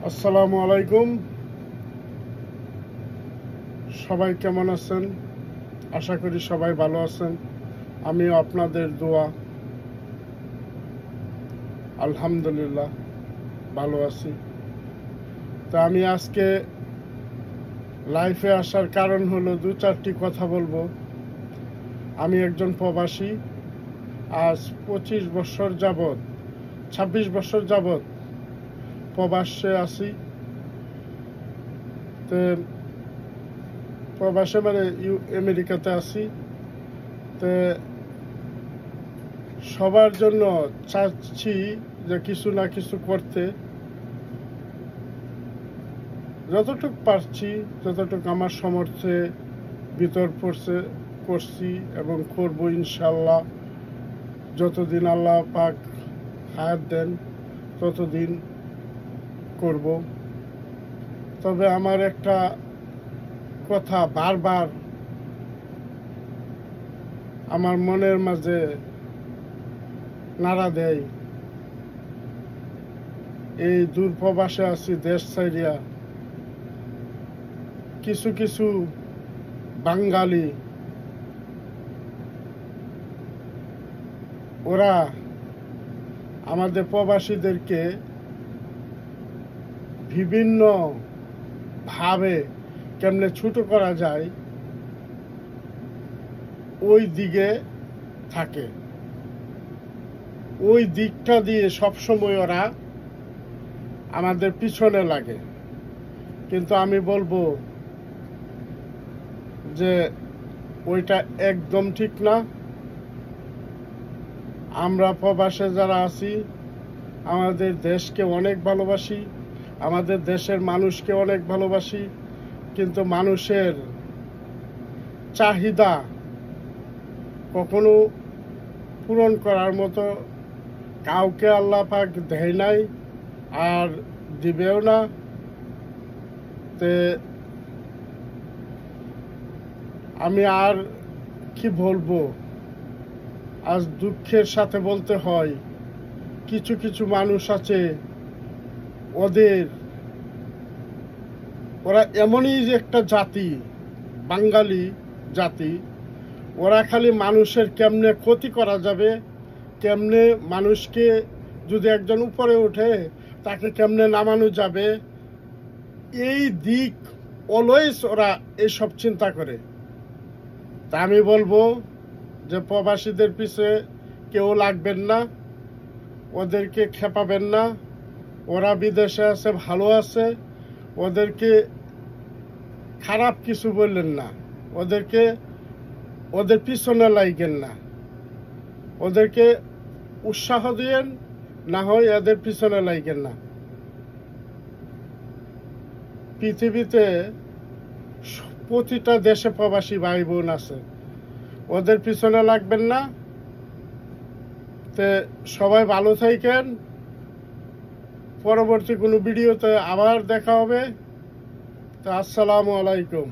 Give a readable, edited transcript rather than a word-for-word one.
আসসালামু আলাইকুম। সবাই কেমন আছেন? আশা করি সবাই ভালো আছেন। আমিও আপনাদের দোয়া আলহামদুলিল্লাহ ভালো আছি। তা আমি আজকে লাইফে আসার কারণ হলো দু চারটি কথা বলবো। আমি একজন প্রবাসী। আজ 25 বছর যাবৎ 26 বছর যাবৎ প্রবাসে আছি। তো প্রবাসে মানে আমেরিকাতে আছি। তো সবার জন্য চাচ্ছি যে কিছু না কিছু করতে, যতটুকু পারছি, যতটুকু আমার সামর্থ্যে ভিতর পড়ছে করছি এবং করব ইনশাল্লাহ। যতদিন আল্লাহ পাক হায়াত দেন ততদিন করব। তবে আমার একটা কথা বারবার আমার মনের মাঝে নাড়া দেয়। এই দূর প্রবাসে আছি দেশ ছাইড়িয়া, কিছু কিছু বাঙালি ওরা আমাদের প্রবাসীদেরকে বিভিন্ন ভাবে কেমনে ছোট করা যায় ওই দিকে থাকে। ওই দিকটা দিয়ে সবসময় ওরা আমাদের পিছনে লাগে। কিন্তু আমি বলবো যে ওইটা একদম ঠিক না। আমরা প্রবাসে যারা আছি আমাদের দেশকে অনেক ভালোবাসি, আমাদের দেশের মানুষকে অনেক ভালোবাসি, কিন্তু মানুষের চাহিদা কখনো পূরণ করার মতো কাউকে আল্লাহ পাক দেয় নাই, আর দিবেও না। তে আমি আর কি বলবো, আজ দুঃখের সাথে বলতে হয় কিছু কিছু মানুষ আছে ওরা এমনই যে একটা জাতি, বাঙালি জাতি, ওরা খালি মানুষের কেমনে ক্ষতি করা যাবে, কেমনে মানুষকে যদি একজন উপরে ওঠে তাকে কেমনে নামানো যাবে, এই দিক অলওয়েজ ওরা এইসব চিন্তা করে। তা আমি বলবো যে প্রবাসীদের পিছে কেউ লাগবেন না, ওদেরকে খেপাবেন না। ওরা বিদেশে আছে, ভালো আছে, ওদেরকে খারাপ কিছু বললেন না, ওদের পিছনে লাগেন না, ওদেরকে উৎসাহ দিয়েন, না হয় এদের পিছনে লাগেন না। পৃথিবীতে প্রতিটা দেশে প্রবাসী ভাই বোন আছে, ওদের পিছনে লাগবেন না। তে সবাই ভালো থাকেন। পরবর্তী কোনো ভিডিওতে আবার দেখা হবে। তো আসসালামু আলাইকুম।